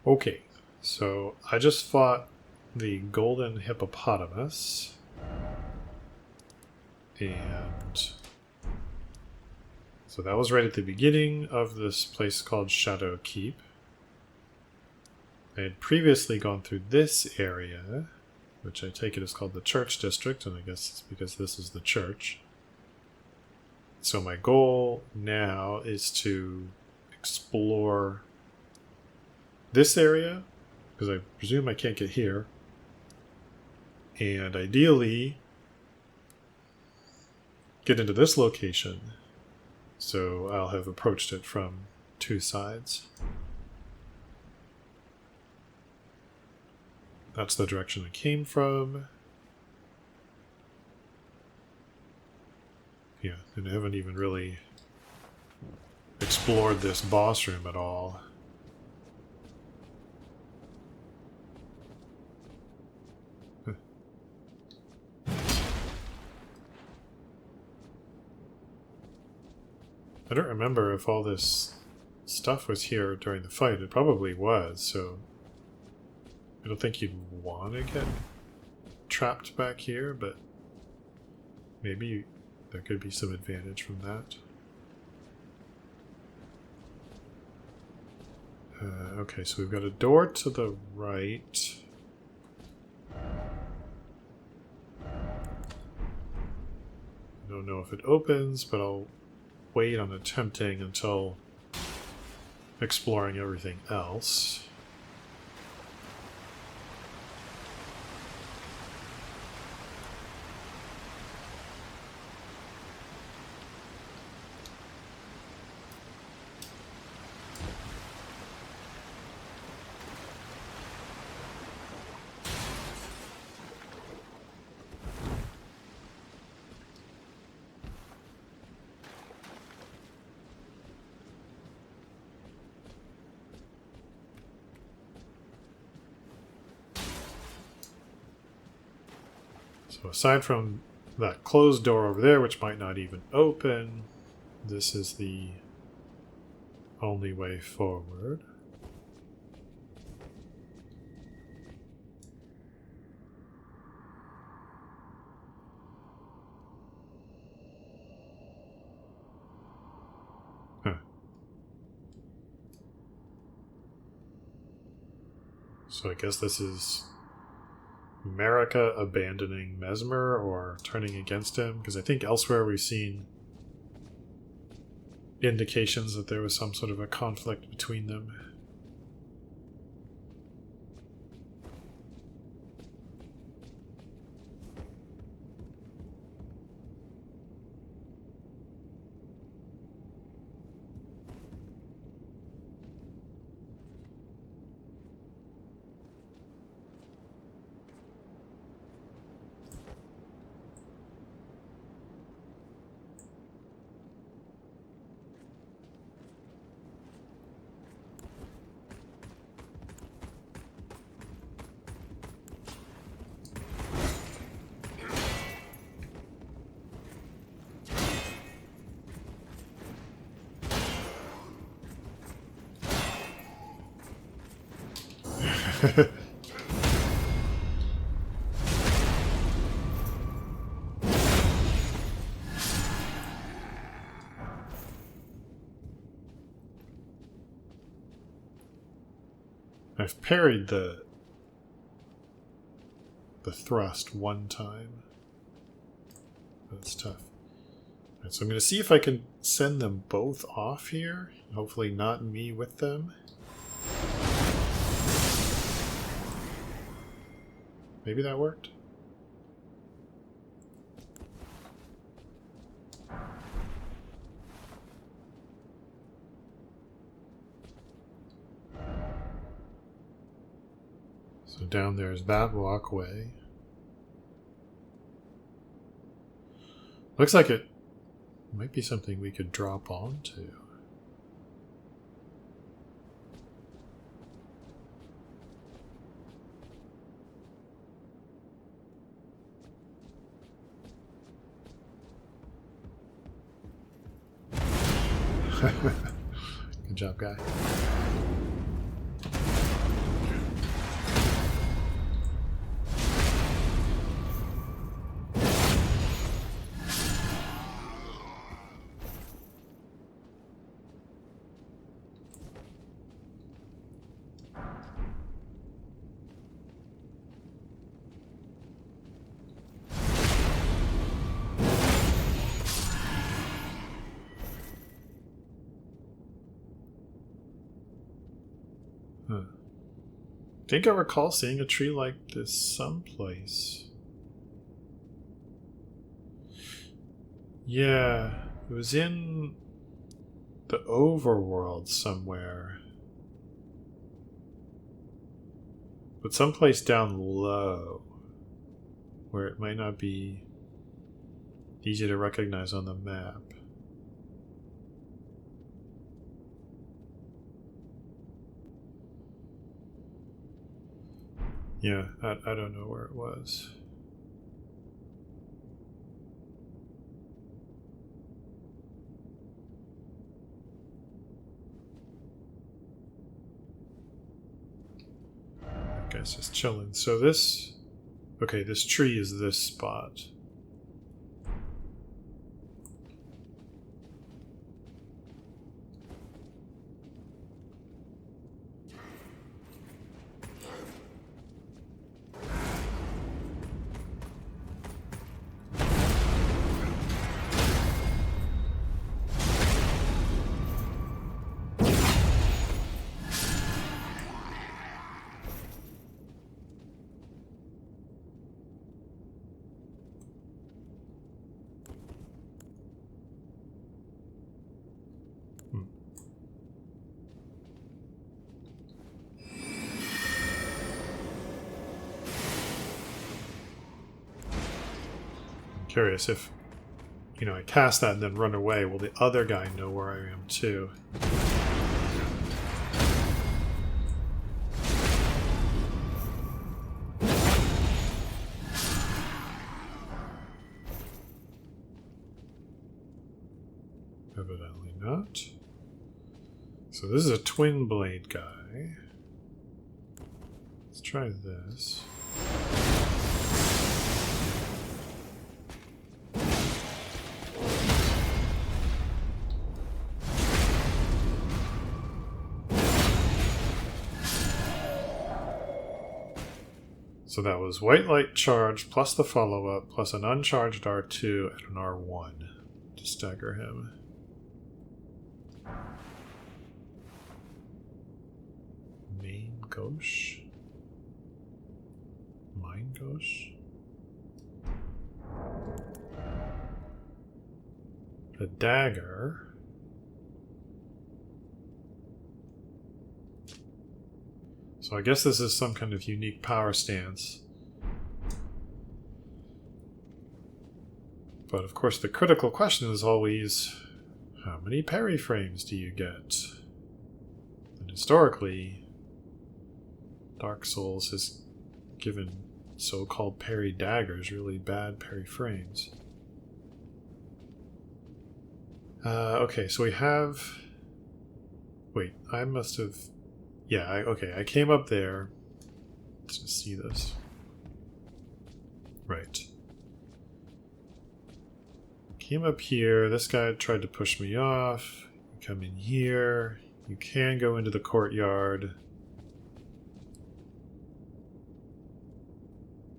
Okay, so I just fought the golden hippopotamus. And so that was right at the beginning of this place called Shadow Keep. I had previously gone through this area, which I take it is called the Church District, and I guess it's because this is the church. So my goal now is to explore this area, because I presume I can't get here. And ideally, get into this location. So I'll have approached it from two sides. That's the direction I came from. Yeah, and I haven't even really explored this boss room at all. I don't remember if all this stuff was here during the fight. It probably was, so I don't think you'd want to get trapped back here, but maybe there could be some advantage from that. Okay, so we've got a door to the right. I don't know if it opens, but I'll wait on attempting until exploring everything else. So aside from that closed door over there, which might not even open, this is the only way forward. Huh. So I guess this is America abandoning Mesmer or turning against him, because I think elsewhere we've seen indications that there was some sort of a conflict between them. I've parried the thrust one time. That's tough. Alright, so I'm going to see if I can send them both off here. Hopefully not me with them. Maybe that worked? So down there is that walkway. Looks like it might be something we could drop onto. Good job, guy. Huh. I think I recall seeing a tree like this someplace. Yeah, it was in the overworld somewhere. But someplace down low, where it might not be easy to recognize on the map. Yeah, I don't know where it was. I guess just chilling. So this... Okay, this tree is this spot. Curious if, I cast that and then run away, will the other guy know where I am too? Evidently not. So this is a twin blade guy. Let's try this. So that was white light charge plus the follow-up plus an uncharged R2 and an R1 to stagger him. Main gauche? Mine gauche? A dagger. So I guess this is some kind of unique power stance. But of course the critical question is always, how many parry frames do you get? And historically, Dark Souls has given so-called parry daggers really bad parry frames. Okay, so we have... Wait, I must have... Yeah, okay, I came up there to see this. Right. Came up here, this guy tried to push me off. You come in here, you can go into the courtyard.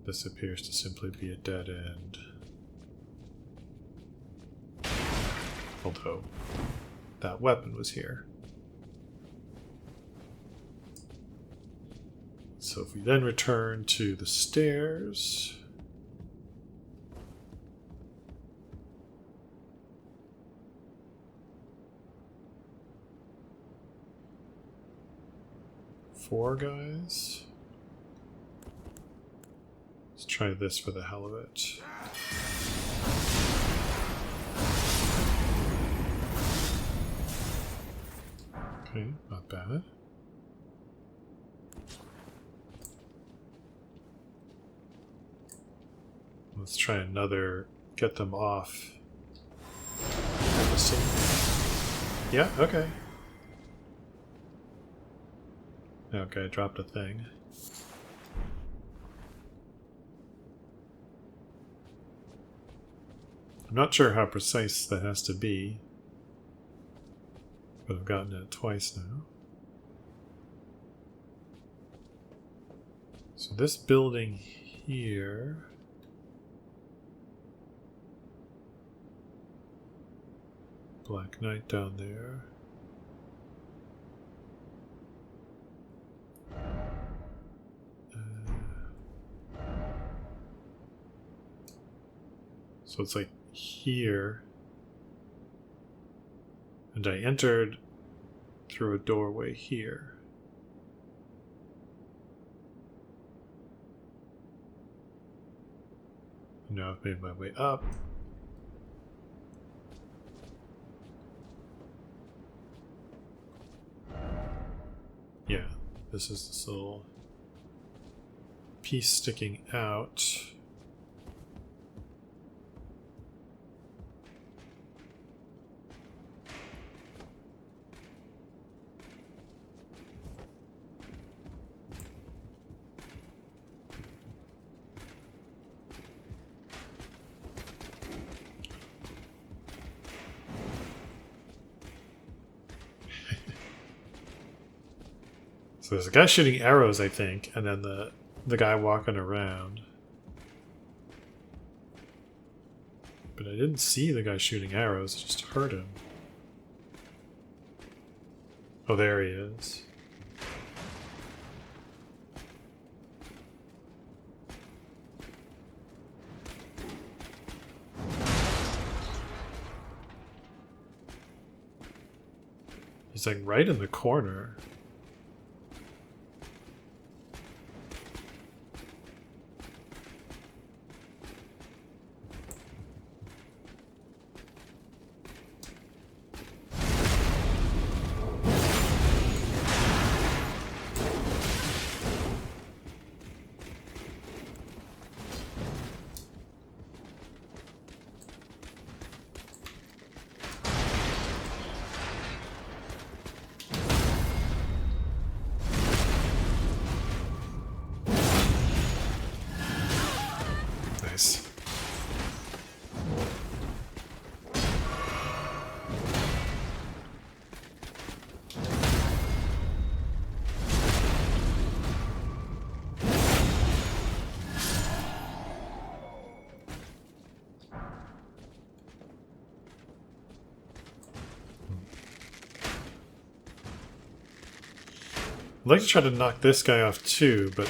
This appears to simply be a dead end. Although, that weapon was here. So if we then return to the stairs... Four guys. Let's try this for the hell of it. Okay, not bad. Let's try another, get them off. Yeah, okay. Okay, I dropped a thing. I'm not sure how precise that has to be, but I've gotten it twice now. So this building here. Black Knight down there. So it's like here. And I entered through a doorway here. Now I've made my way up. Yeah, this is this little piece sticking out. So there's a guy shooting arrows, I think, and then the guy walking around. But I didn't see the guy shooting arrows, I just heard him. Oh, there he is. He's like right in the corner. Nice. I'd like to try to knock this guy off too, but...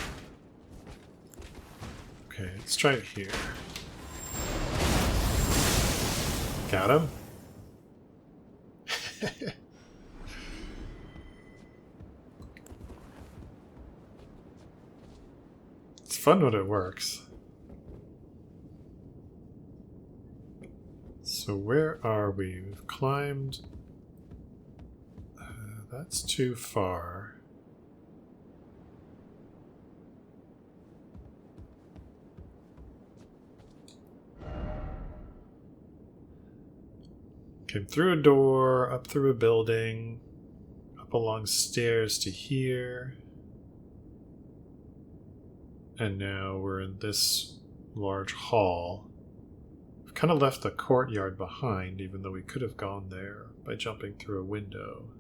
Okay, let's try it here. Got him? It's fun when it works. So where are we? We've climbed... that's too far. Came through a door, up through a building, up along stairs to here. And now we're in this large hall. We've kind of left the courtyard behind, even though we could have gone there by jumping through a window.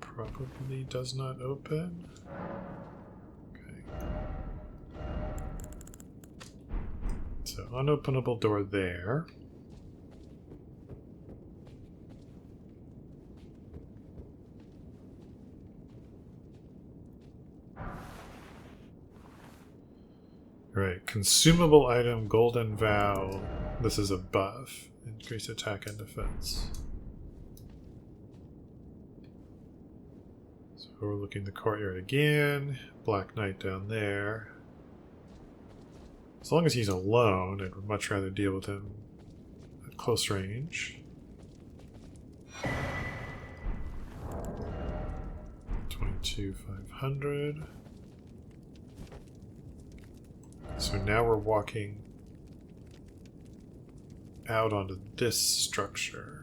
Probably does not open. So, unopenable door there. Right, consumable item, golden vow. This is a buff. Increase attack and defense. So we're looking the courtyard again. Black Knight down there. As long as he's alone, I'd much rather deal with him at close range. 22,500. So now we're walking out onto this structure.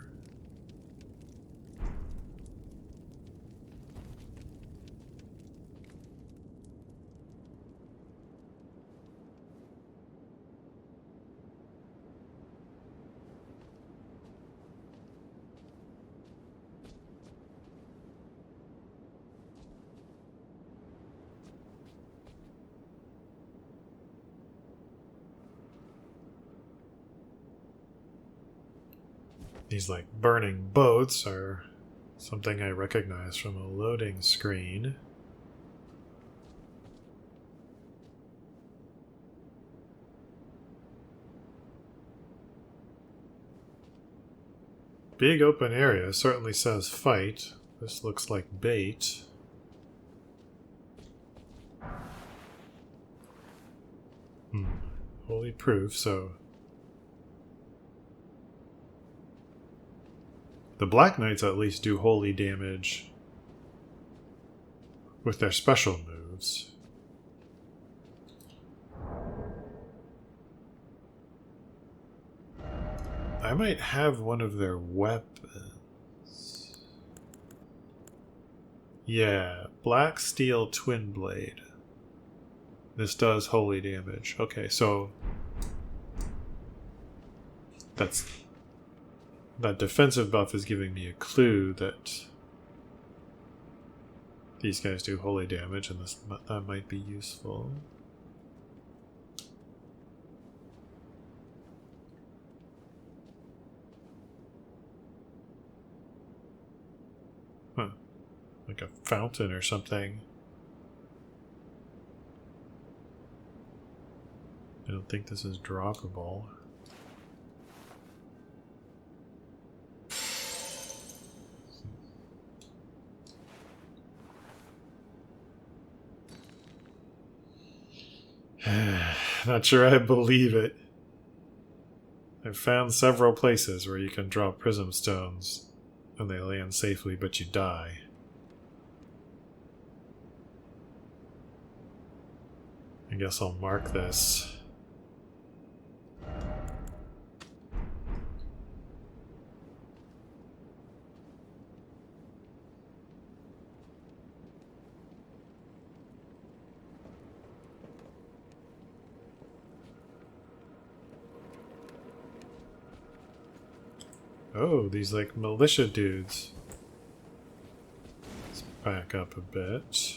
These like burning boats are something I recognize from a loading screen. Big open area, certainly says fight. This looks like bait. Holy proof, so... The Black Knights at least do holy damage with their special moves. I might have one of their weapons. Yeah, Black Steel Twin Blade. This does holy damage. Okay, so that defensive buff is giving me a clue that these guys do holy damage, and that might be useful. Huh. Like a fountain or something. I don't think this is droppable. Not sure I believe it. I've found several places where you can drop prism stones and they land safely, but you die. I guess I'll mark this. Oh, these like militia dudes. Let's back up a bit.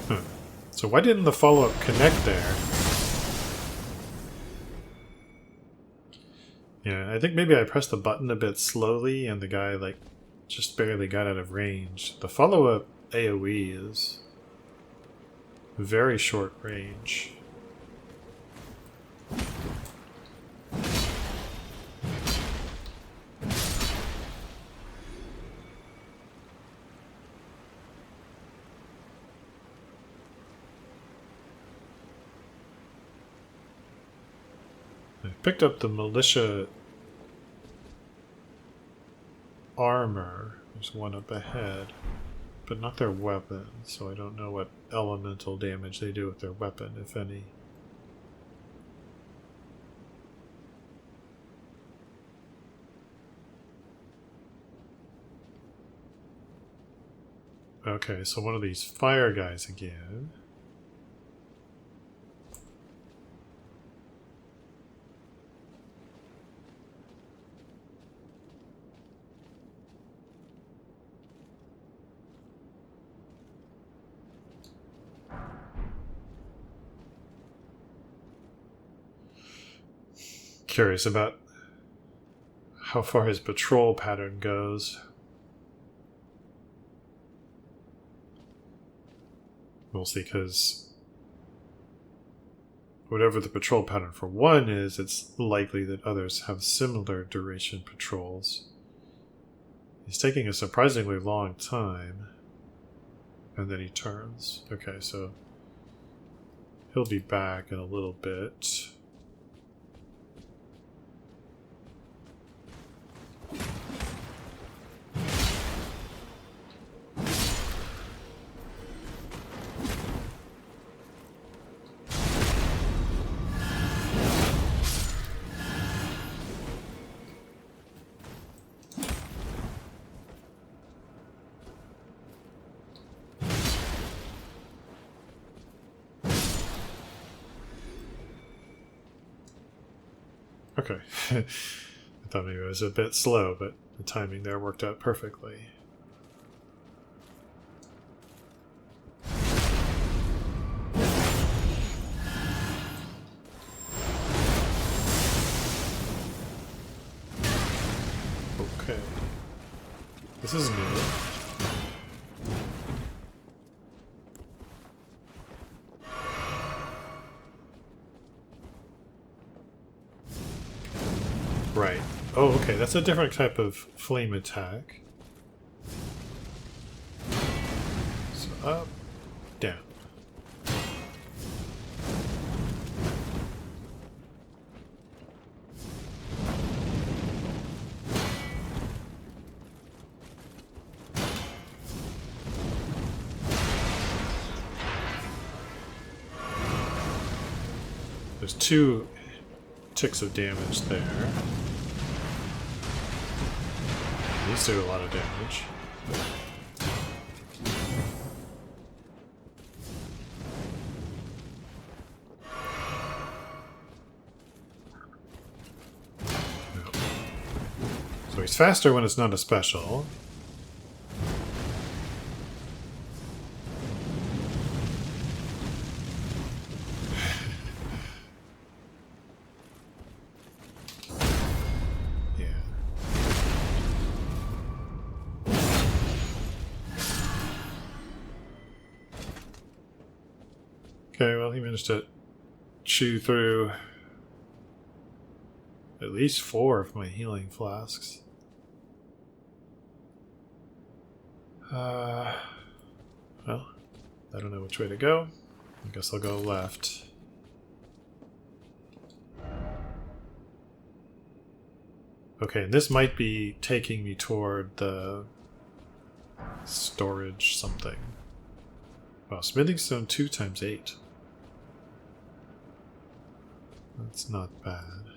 Huh. So why didn't the follow-up connect there? Yeah, I think maybe I pressed the button a bit slowly and the guy like just barely got out of range. The follow-up AoE is very short range. I picked up the militia armor. There's one up ahead. But not their weapon, so I don't know what elemental damage they do with their weapon, if any. Okay, so one of these fire guys again. Curious about how far his patrol pattern goes. Mostly because whatever the patrol pattern for one is, it's likely that others have similar duration patrols. He's taking a surprisingly long time. And then he turns. Okay, so he'll be back in a little bit. Okay. I thought maybe it was a bit slow, but the timing there worked out perfectly. Okay. This is new. Right. Oh, okay. That's a different type of flame attack. So up, down. There's 2 ticks of damage there. These do a lot of damage. No. So he's faster when it's not a special. Okay, well, he managed to chew through at least 4 of my healing flasks. Well, I don't know which way to go. I guess I'll go left. Okay, this might be taking me toward the storage something. Wow, smithing stone 2 times 8. That's not bad.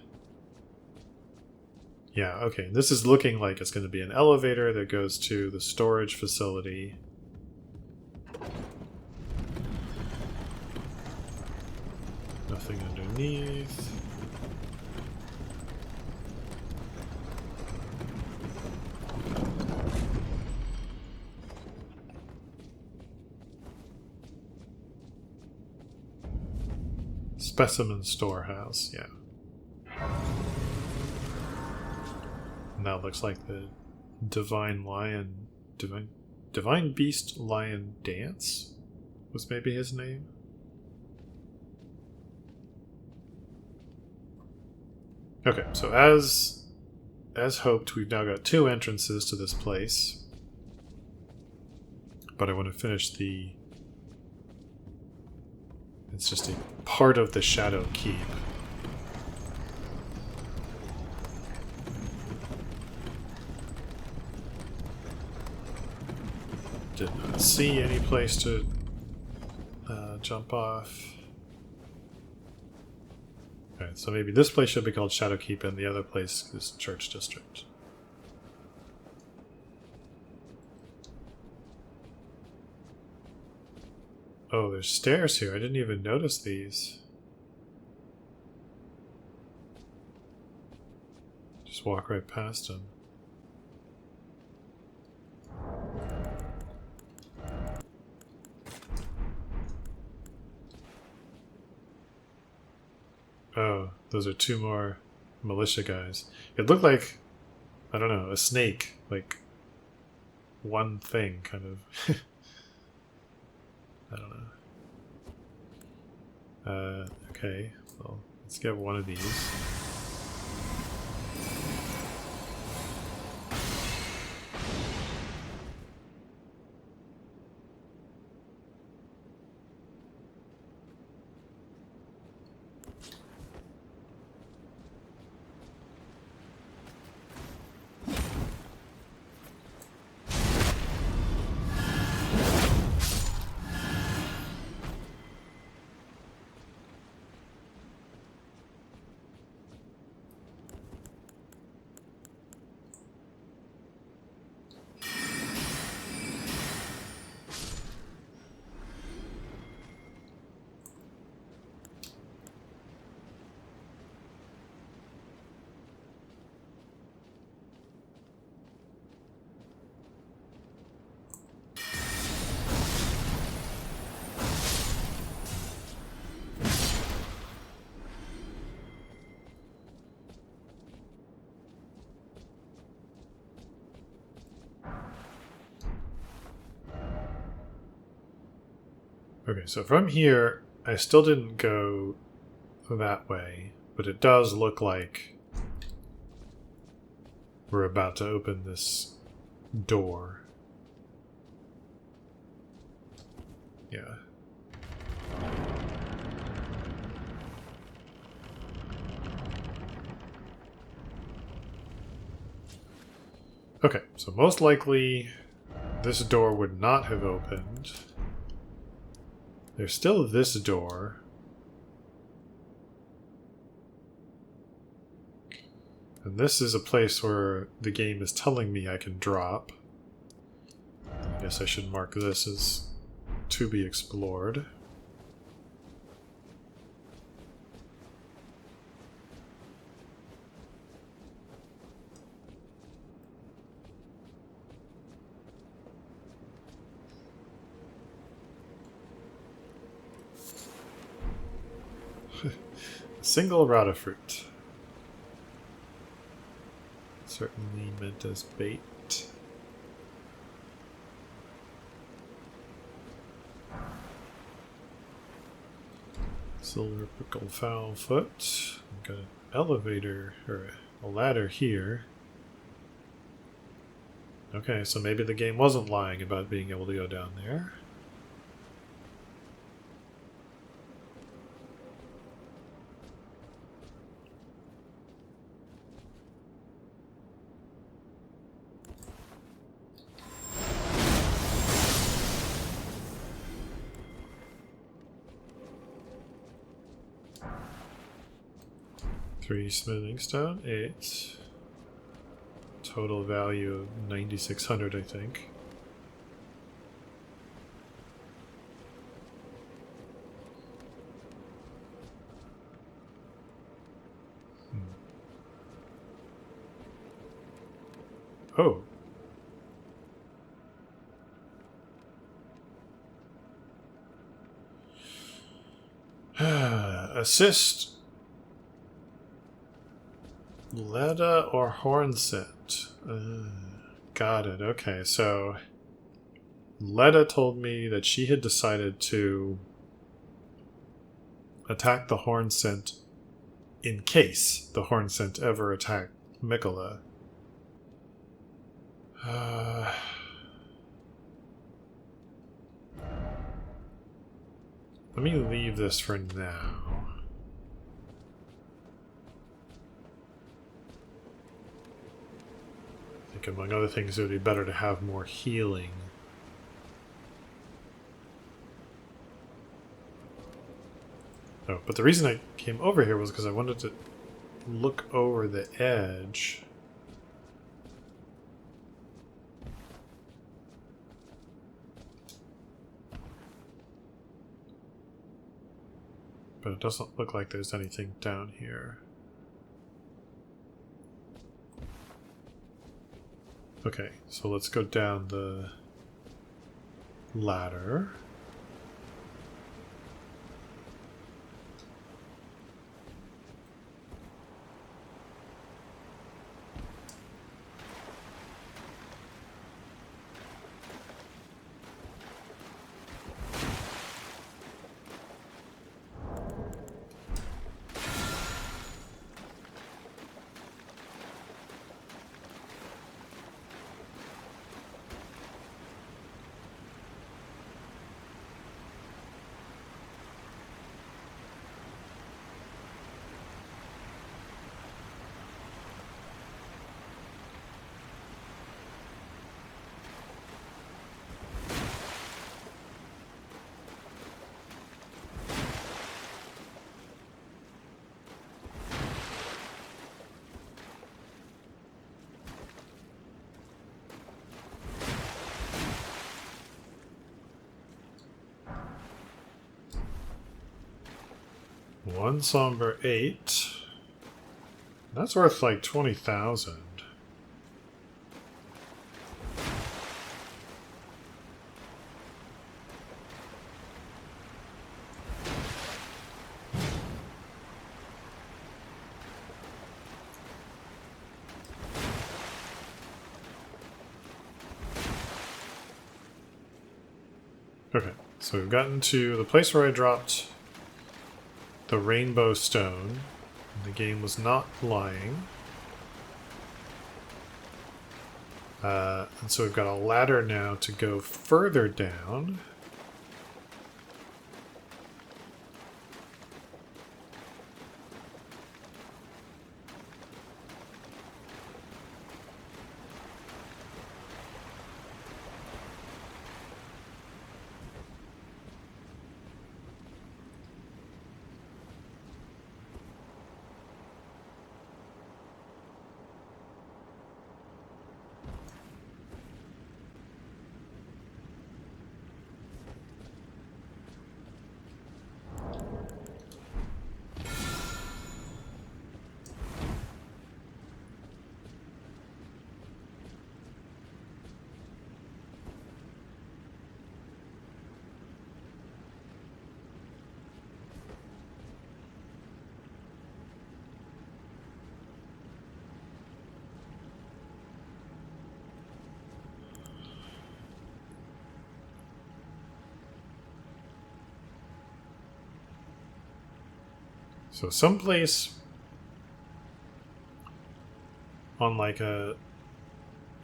Yeah, okay. This is looking like it's going to be an elevator that goes to the storage facility. Nothing underneath. Specimen storehouse, yeah. And that looks like the Divine Beast Lion Dance was maybe his name. Okay, so as hoped, we've now got 2 entrances to this place. But I want to finish the... It's just a part of the Shadow Keep. Did not see any place to jump off. Okay, so maybe this place should be called Shadow Keep and the other place is Church District. Oh, there's stairs here. I didn't even notice these. Just walk right past them. Oh, those are 2 more militia guys. It looked like, I don't know, a snake. Like, one thing, kind of. I don't know. Okay, well, let's get one of these. Okay, so from here, I still didn't go that way, but it does look like we're about to open this door. Yeah. Okay, so most likely this door would not have opened. There's still this door. And this is a place where the game is telling me I can drop. I guess I should mark this as to be explored. Single rata fruit. Certainly meant as bait. Silver pickle foul foot. I've got an elevator, or a ladder here. Okay, so maybe the game wasn't lying about being able to go down there. Three smoothing stone, 8. Total value of 9,600, I think. Oh. Assist. Leda or horn scent. Got it. Okay, so Leda told me that she had decided to attack the horn scent in case the horn scent ever attacked Mikola. Let me leave this for now. I think among other things it would be better to have more healing. Oh, but the reason I came over here was because I wanted to look over the edge. But it doesn't look like there's anything down here. Okay, so let's go down the ladder. One somber 8. That's worth like 20,000. Okay, So we've gotten to the place where I dropped the rainbow stone. The game was not lying. And so we've got a ladder now to go further down. So someplace on like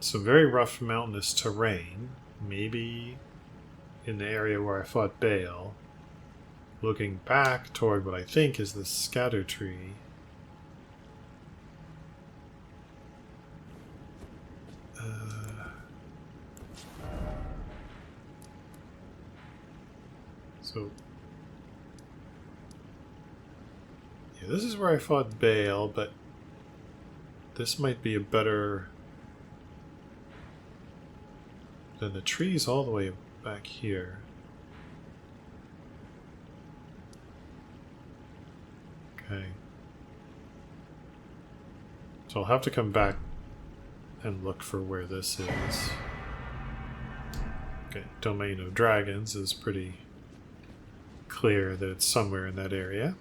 some very rough mountainous terrain, maybe in the area where I fought Baal, looking back toward what I think is the scatter tree. So yeah, this is where I fought Baal, but this might be a better than the trees all the way back here. Okay. So I'll have to come back and look for where this is. Okay, Domain of Dragons is pretty clear that it's somewhere in that area.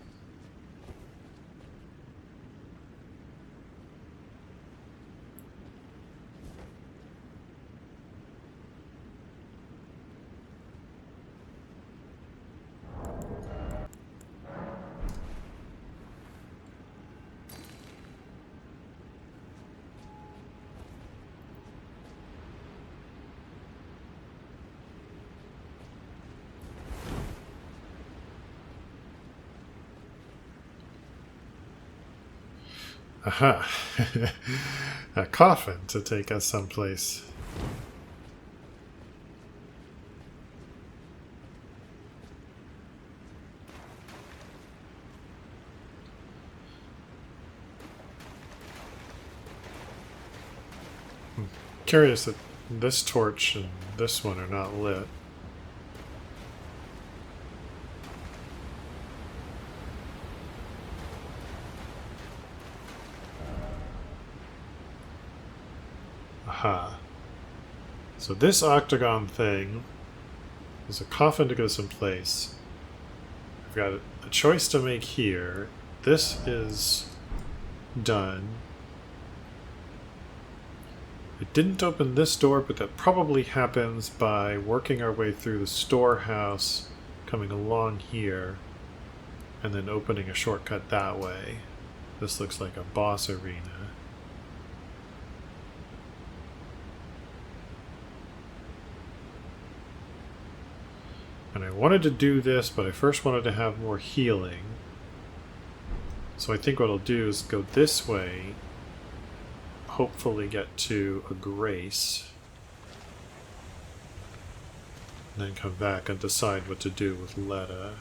Aha! A coffin to take us someplace. I'm curious that this torch and this one are not lit. Aha. So this octagon thing is a coffin to go someplace. I've got a choice to make here. This is done. It didn't open this door, but that probably happens by working our way through the storehouse, coming along here, and then opening a shortcut that way. This looks like a boss arena. And I wanted to do this, but I first wanted to have more healing. So I think what I'll do is go this way, hopefully get to a grace, and then come back and decide what to do with Letta.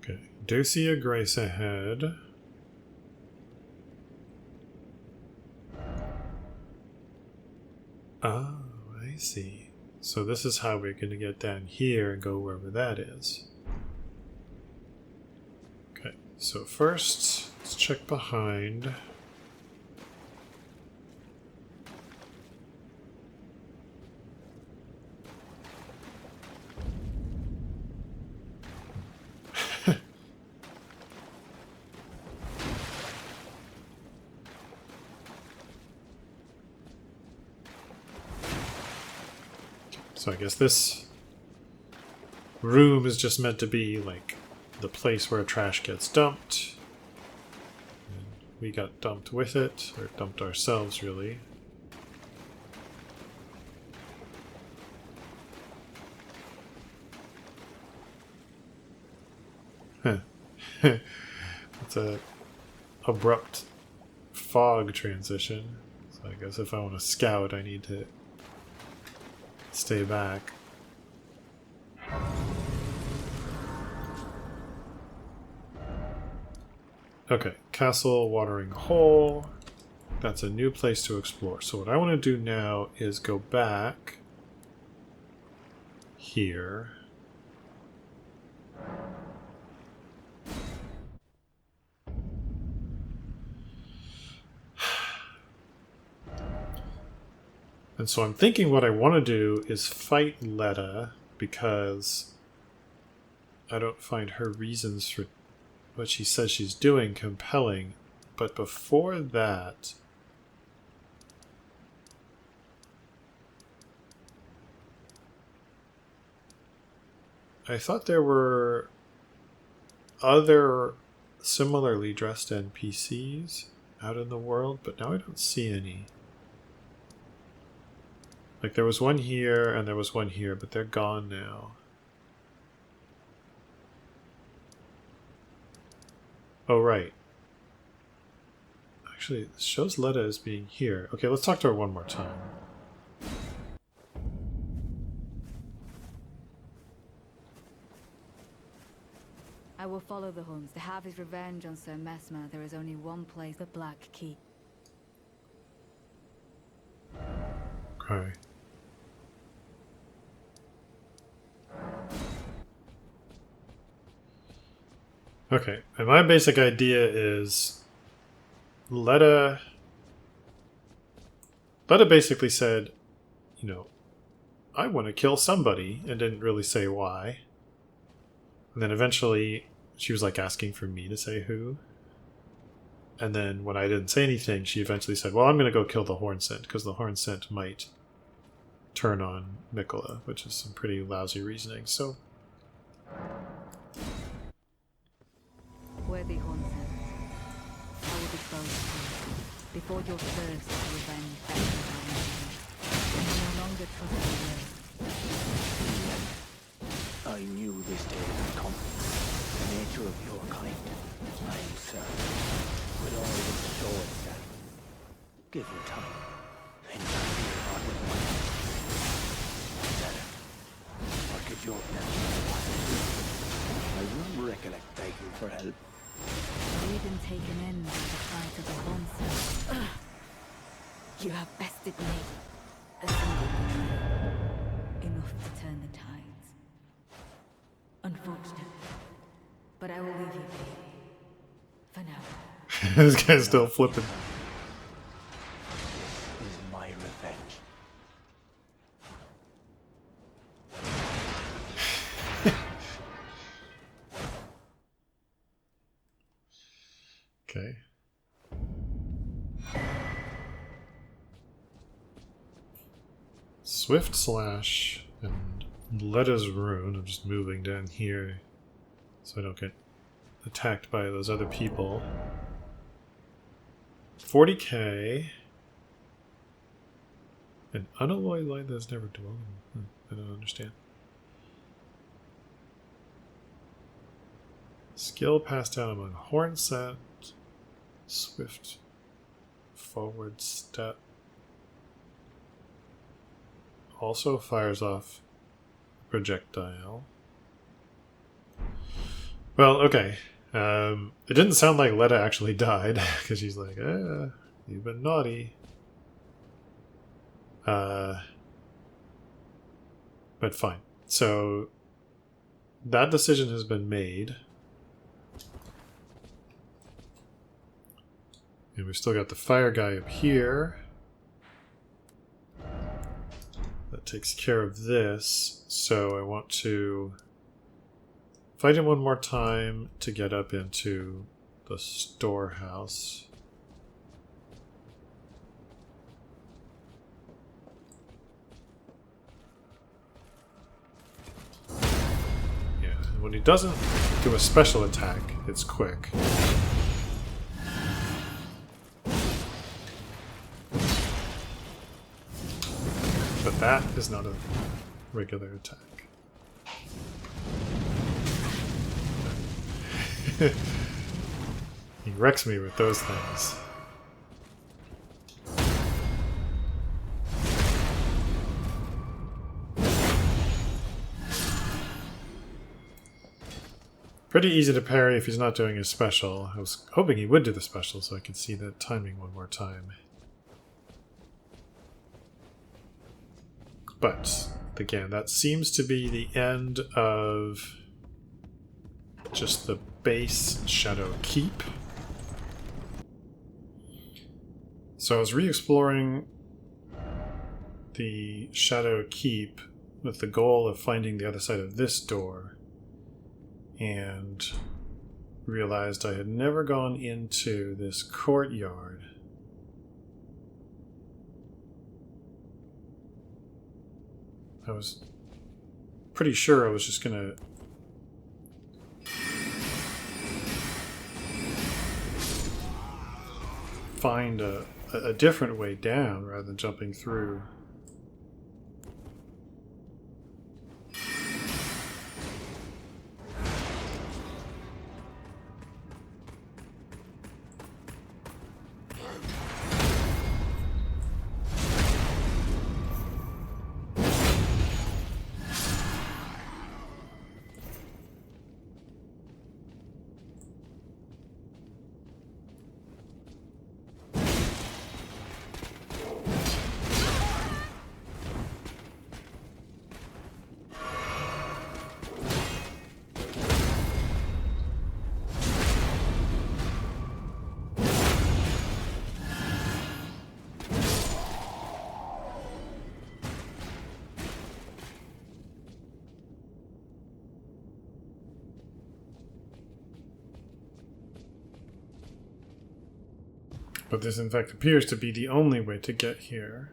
Okay, do see a grace ahead. Oh, I see. So this is how we're going to get down here and go wherever that is. Okay, so first, let's check behind. So I guess this room is just meant to be like the place where trash gets dumped. And we got dumped with it, or dumped ourselves, really. Huh. It's a abrupt fog transition. So I guess if I want to scout, I need to stay back. Okay, Castle Watering Hole. That's a new place to explore. So what I want to do now is go back here. And so I'm thinking what I want to do is fight Letta because I don't find her reasons for what she says she's doing compelling. But before that, I thought there were other similarly dressed NPCs out in the world, but now I don't see any. Like there was one here and there was one here, but they're gone now. Oh, right. Actually, it shows Letta as being here. Okay, let's talk to her one more time. I will follow the Huns. To have his revenge on Sir Mesmer, there is only one place, the Black Keep. Okay. Okay, and my basic idea is Letta basically said, you know, I want to kill somebody, and didn't really say why. And then eventually she was like asking for me to say who. And then when I didn't say anything, she eventually said, well, I'm going to go kill the Horn Scent, because the Horn Scent might turn on Mikola, which is some pretty lousy reasoning. So, Worthy Hornsent, I will dispose of you before your thirst for revenge beckons on you. I no longer trust your word. I knew this day would come. The nature of your kind, I am certain, will always show itself. Give it time, and you will be hard with mine. Better. Forget your I will recollect begging for help. We've been taken in by the fight of the Hornsent. You have bested me. A single betrayal. Enough to turn the tides. Unfortunate. But I will leave you be. For now. this guy's still flipping. This is my revenge. Okay. Swift Slash and Letta's Rune. I'm just moving down here so I don't get attacked by those other people. 40k. An unalloyed light that's never dwelling. I don't understand. Skill passed down among Horn Scent. Swift forward step. Also fires off projectile. Well, okay. It didn't sound like Letta actually died, because she's like, you've been naughty. But fine. So, that decision has been made. And we've still got the fire guy up here. That takes care of this. So I want to fight him one more time to get up into the storehouse. Yeah, and when he doesn't do a special attack, it's quick. But that is not a regular attack. He wrecks me with those things. Pretty easy to parry if he's not doing his special. I was hoping he would do the special so I could see the timing one more time. But, again, that seems to be the end of just the base Shadow Keep. So I was re-exploring the Shadow Keep with the goal of finding the other side of this door, and realized I had never gone into this courtyard. I was pretty sure I was just gonna find a different way down rather than jumping through. But this, in fact, appears to be the only way to get here.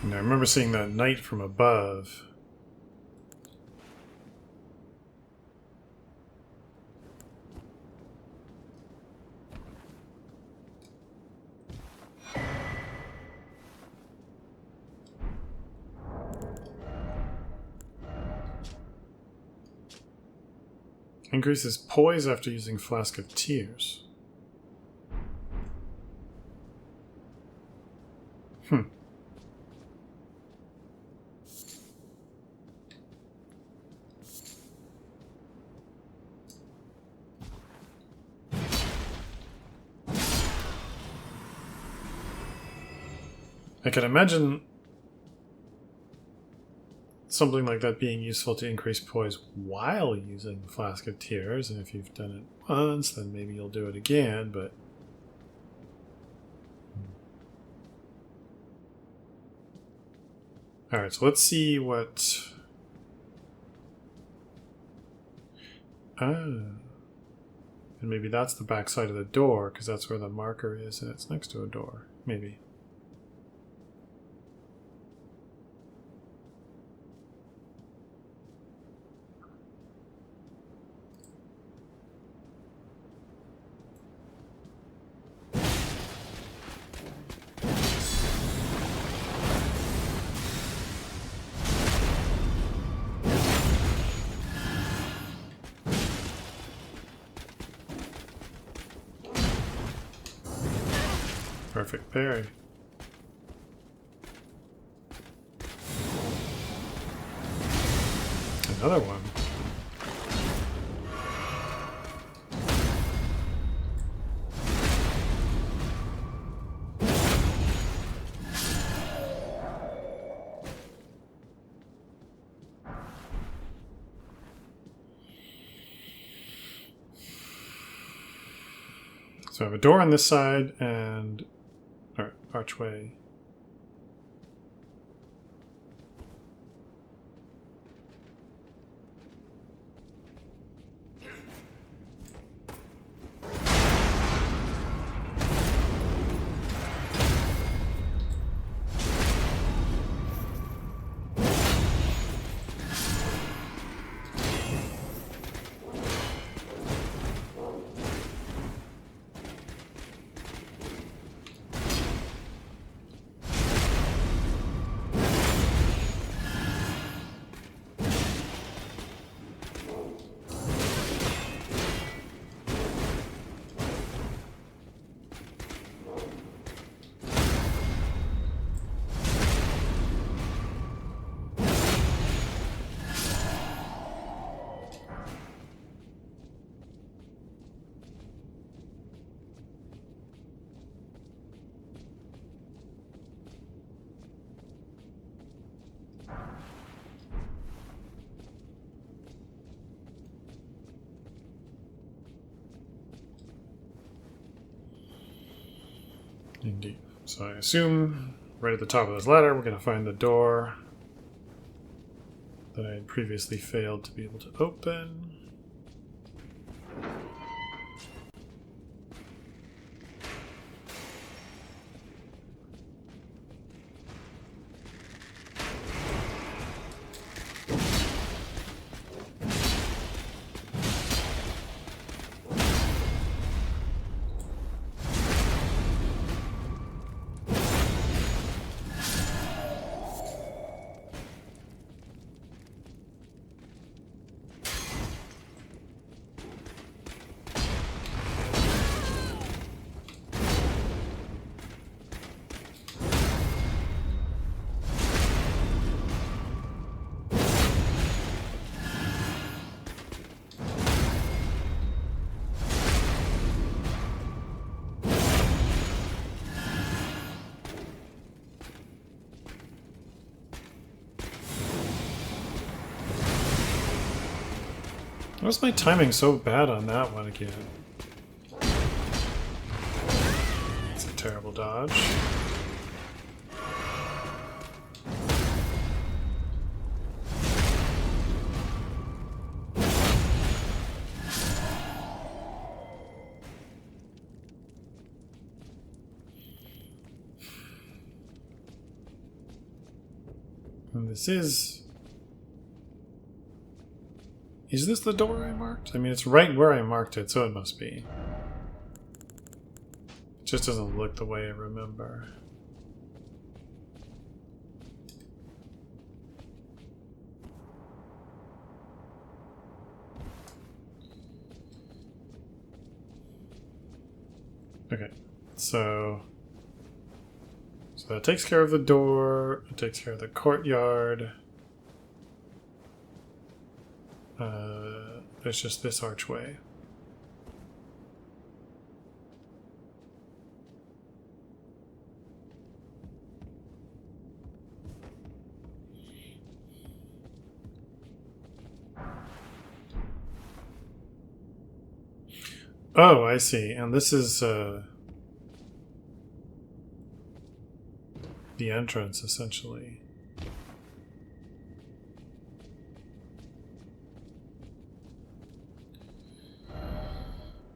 And I remember seeing that knight from above. Increases poise after using Flask of Tears. I can imagine something like that being useful to increase poise while using Flask of Tears, and if you've done it once, then maybe you'll do it again, but... Alright, so let's see what... Ah. And maybe that's the back side of the door, because that's where the marker is, and it's next to a door. Maybe. Perfect parry. Another one. So I have a door on this side and archway. Indeed. So I assume right at the top of this ladder we're going to find the door that I had previously failed to be able to open. Why was my timing so bad on that one again? It's a terrible dodge. And this is... Is this the door I marked? I mean, it's right where I marked it, so it must be. It just doesn't look the way I remember. Okay, so that takes care of the door, it takes care of the courtyard. There's just this archway. Oh, I see. And this is the entrance, essentially.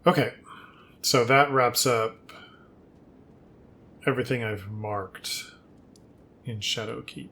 Okay, so that wraps up everything I've marked in Shadowkeep.